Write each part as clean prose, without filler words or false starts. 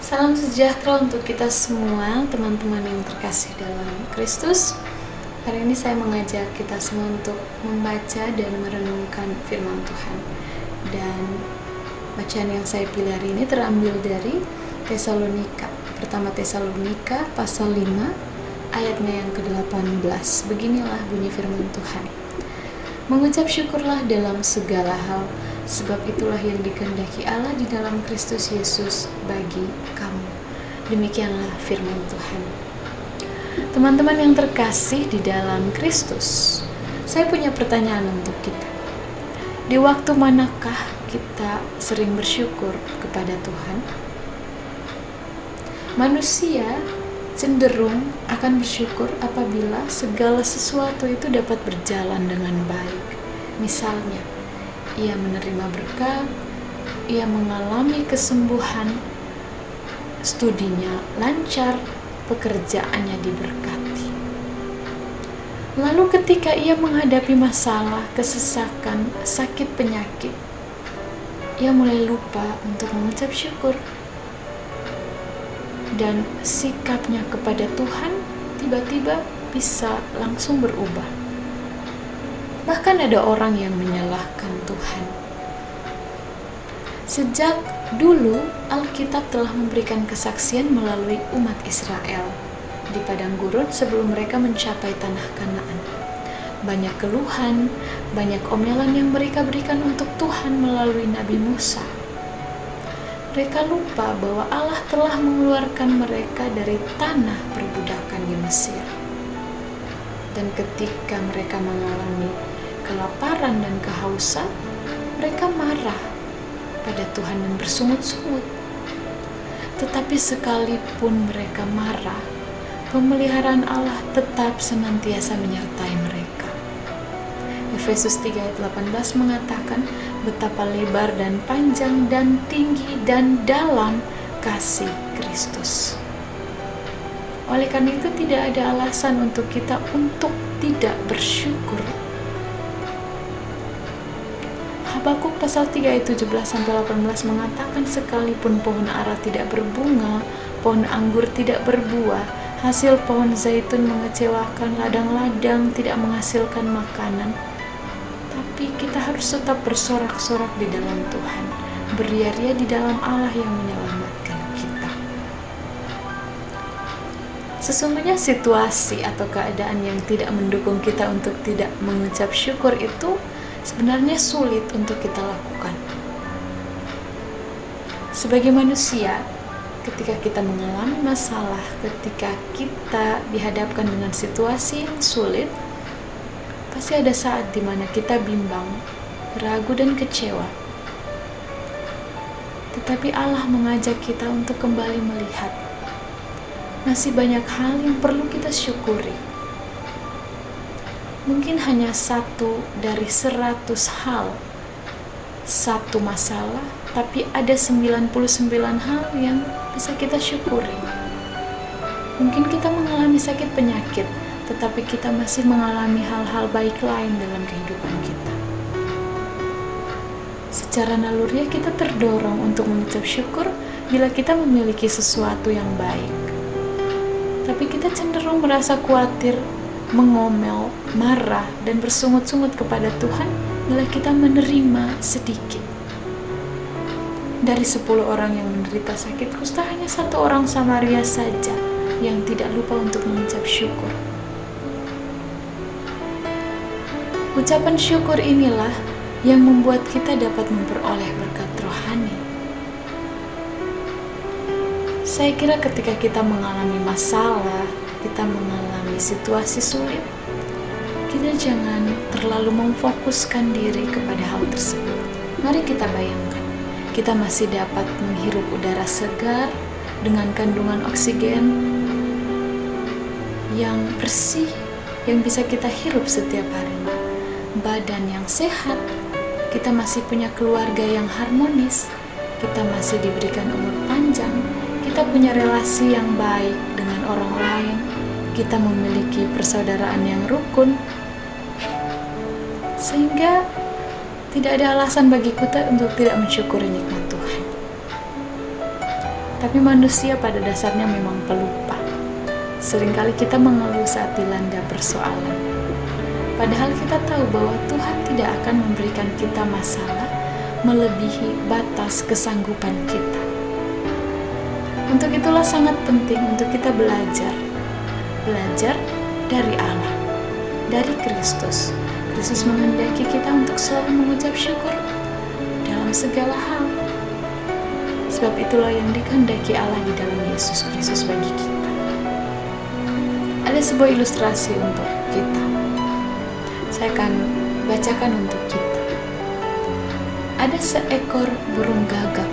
Salam sejahtera untuk kita semua, teman-teman yang terkasih dalam Kristus. Hari ini saya mengajak kita semua untuk membaca dan merenungkan firman Tuhan. Dan bacaan yang saya pilih hari ini terambil dari Tesalonika. Pertama Tesalonika pasal 5 ayatnya yang ke-18. Beginilah bunyi firman Tuhan. Mengucap syukurlah dalam segala hal, sebab itulah yang dikehendaki Allah di dalam Kristus Yesus bagi kamu. Demikianlah firman Tuhan. Teman-teman yang terkasih di dalam Kristus, saya punya pertanyaan untuk kita. Di waktu manakah kita sering bersyukur kepada Tuhan? Manusia cenderung akan bersyukur apabila segala sesuatu itu dapat berjalan dengan baik. Misalnya, ia menerima berkat, ia mengalami kesembuhan, studinya lancar, pekerjaannya diberkati. Lalu ketika ia menghadapi masalah, kesesakan, sakit penyakit, ia mulai lupa untuk mengucap syukur. Dan sikapnya kepada Tuhan tiba-tiba bisa langsung berubah. Bahkan ada orang yang menyalahkan Tuhan. Sejak dulu, Alkitab telah memberikan kesaksian melalui umat Israel di padang gurun sebelum mereka mencapai tanah Kanaan. Banyak keluhan, banyak omelan yang mereka berikan untuk Tuhan melalui Nabi Musa. Mereka lupa bahwa Allah telah mengeluarkan mereka dari tanah perbudakan di Mesir. Dan ketika mereka mengalami kelaparan dan kehausan, mereka marah pada Tuhan dan bersungut-sungut. Tetapi sekalipun mereka marah, pemeliharaan Allah tetap senantiasa menyertai mereka. Efesus 3 ayat 18 mengatakan, betapa lebar dan panjang dan tinggi dan dalam kasih Kristus. Oleh karena itu tidak ada alasan untuk kita untuk tidak bersyukur. Habakuk pasal 3 ayat 17-18 mengatakan, sekalipun pohon ara tidak berbunga, pohon anggur tidak berbuah, hasil pohon zaitun mengecewakan, ladang-ladang tidak menghasilkan makanan, tapi kita harus tetap bersorak-sorak di dalam Tuhan, beria-ria di dalam Allah yang menyelamatkan kita. Sesungguhnya situasi atau keadaan yang tidak mendukung kita untuk tidak mengucap syukur itu sebenarnya sulit untuk kita lakukan. Sebagai manusia, ketika kita mengalami masalah, ketika kita dihadapkan dengan situasi yang sulit, pasti ada saat di mana kita bimbang, ragu dan kecewa. Tetapi Allah mengajak kita untuk kembali melihat masih banyak hal yang perlu kita syukuri. Mungkin hanya satu dari 100 hal, satu masalah, tapi ada 99 hal yang bisa kita syukuri. Mungkin kita mengalami sakit penyakit, tetapi kita masih mengalami hal-hal baik lain dalam kehidupan kita. Secara naluriah kita terdorong untuk mengucap syukur bila kita memiliki sesuatu yang baik. Tapi kita cenderung merasa khawatir, mengomel, marah, dan bersungut-sungut kepada Tuhan bila kita menerima sedikit. Dari 10 orang yang menderita sakit kusta, hanya 1 orang Samaria saja yang tidak lupa untuk mengucap syukur. Ucapan syukur inilah yang membuat kita dapat memperoleh berkat rohani. Saya kira ketika kita mengalami masalah, kita mengalami situasi sulit, kita jangan terlalu memfokuskan diri kepada hal tersebut. Mari kita bayangkan, kita masih dapat menghirup udara segar dengan kandungan oksigen yang bersih, yang bisa kita hirup setiap harinya. Badan yang sehat, kita masih punya keluarga yang harmonis, kita masih diberikan umur panjang, kita punya relasi yang baik dengan orang lain, kita memiliki persaudaraan yang rukun, sehingga tidak ada alasan bagi kita untuk tidak mensyukuri nikmat Tuhan. Tapi manusia pada dasarnya memang pelupa. Seringkali kita mengeluh saat dilanda persoalan. Padahal kita tahu bahwa Tuhan tidak akan memberikan kita masalah melebihi batas kesanggupan kita. Untuk itulah sangat penting untuk kita belajar dari Allah, dari Kristus. Kristus menghendaki kita untuk selalu mengucap syukur dalam segala hal. Sebab itulah yang dikehendaki Allah di dalam Yesus Kristus bagi kita. Ada sebuah ilustrasi untuk kita. Saya akan bacakan untuk kita. Ada seekor burung gagak.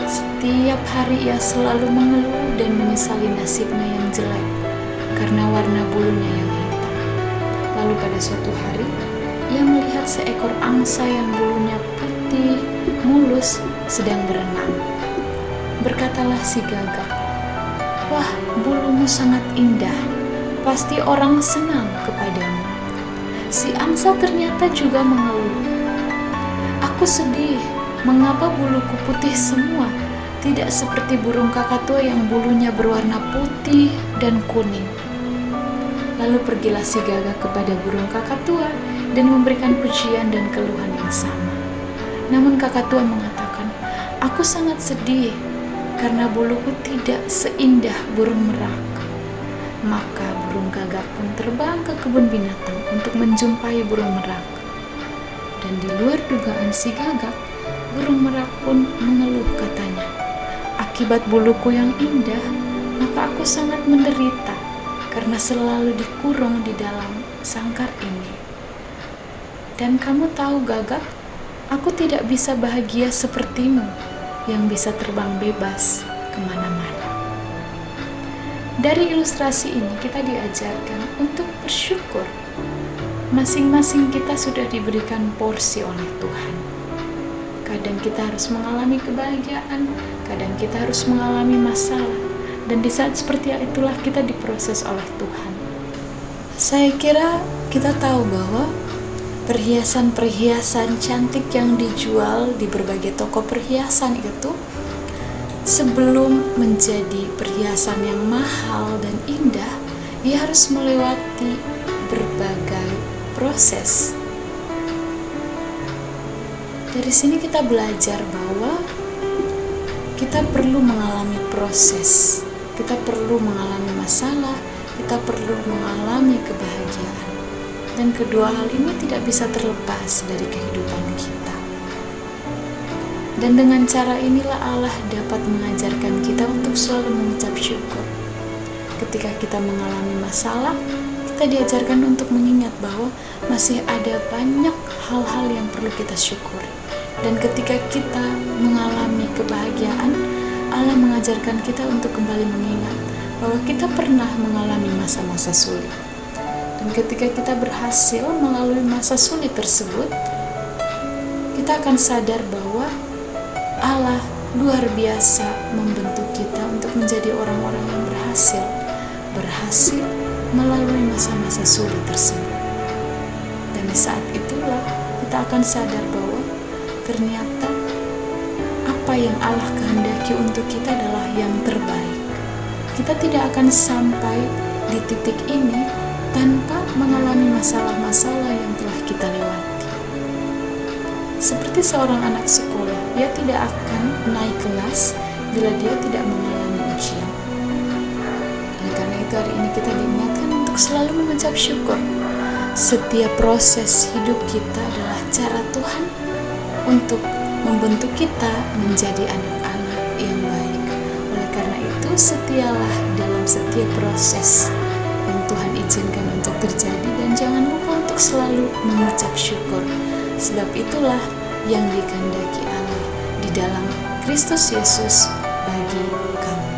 Setiap hari ia selalu mengeluh dan menyesali nasibnya yang jelek karena warna bulunya yang hitam. Lalu pada suatu hari, ia melihat seekor angsa yang bulunya putih, mulus, sedang berenang. Berkatalah si gagak, "Wah, bulumu sangat indah, pasti orang senang kepadamu." Si angsa ternyata juga mengeluh, "Aku sedih, mengapa buluku putih semua, tidak seperti burung kakatua yang bulunya berwarna putih dan kuning." Lalu pergilah si gagak kepada burung kakatua dan memberikan pujian dan keluhan yang sama. Namun kakatua mengatakan, "Aku sangat sedih karena buluku tidak seindah burung merak." Maka burung gagak pun terbang ke kebun binatang untuk menjumpai burung merak. Dan di luar dugaan si gagak, burung merak pun mengeluh, katanya, "Akibat buluku yang indah, maka aku sangat menderita karena selalu dikurung di dalam sangkar ini. Dan kamu tahu gagak, aku tidak bisa bahagia sepertimu yang bisa terbang bebas kemana-mana." Dari ilustrasi ini kita diajarkan untuk bersyukur. Masing-masing kita sudah diberikan porsi oleh Tuhan. Kadang kita harus mengalami kebahagiaan, kadang kita harus mengalami masalah. Dan di saat seperti itulah kita diproses oleh Tuhan. Saya kira kita tahu bahwa perhiasan-perhiasan cantik yang dijual di berbagai toko perhiasan itu, sebelum menjadi perhiasan yang mahal dan indah, ia harus melewati berbagai proses. Dari sini kita belajar bahwa kita perlu mengalami proses. Kita perlu mengalami masalah, kita perlu mengalami kebahagiaan. Dan kedua hal ini tidak bisa terlepas dari kehidupan kita. Dan dengan cara inilah Allah dapat mengajarkan kita untuk selalu mengucap syukur. Ketika kita mengalami masalah, kita diajarkan untuk mengingat bahwa masih ada banyak hal-hal yang perlu kita syukuri. Dan ketika kita mengalami kebahagiaan, Allah mengajarkan kita untuk kembali mengingat bahwa kita pernah mengalami masa-masa sulit. Dan ketika kita berhasil melalui masa sulit tersebut, kita akan sadar bahwa Allah luar biasa membentuk kita untuk menjadi orang-orang yang berhasil melalui masa-masa sulit tersebut. Dan di saat itulah kita akan sadar bahwa ternyata apa yang Allah kehendaki untuk kita adalah yang terbaik. Kita tidak akan sampai di titik ini tanpa mengalami masalah-masalah yang telah kita lewati. Seperti seorang anak sekolah, dia tidak akan naik kelas bila dia tidak mengalami ujian. Oleh karena itu hari ini kita diingatkan untuk selalu mengucap syukur. Setiap proses hidup kita adalah cara Tuhan untuk membentuk kita menjadi anak-anak yang baik. Oleh karena itu, setialah dalam setiap proses yang Tuhan izinkan untuk terjadi, dan jangan lupa untuk selalu mengucap syukur. Sebab itulah yang dikehendaki Allah di dalam Kristus Yesus bagi kamu.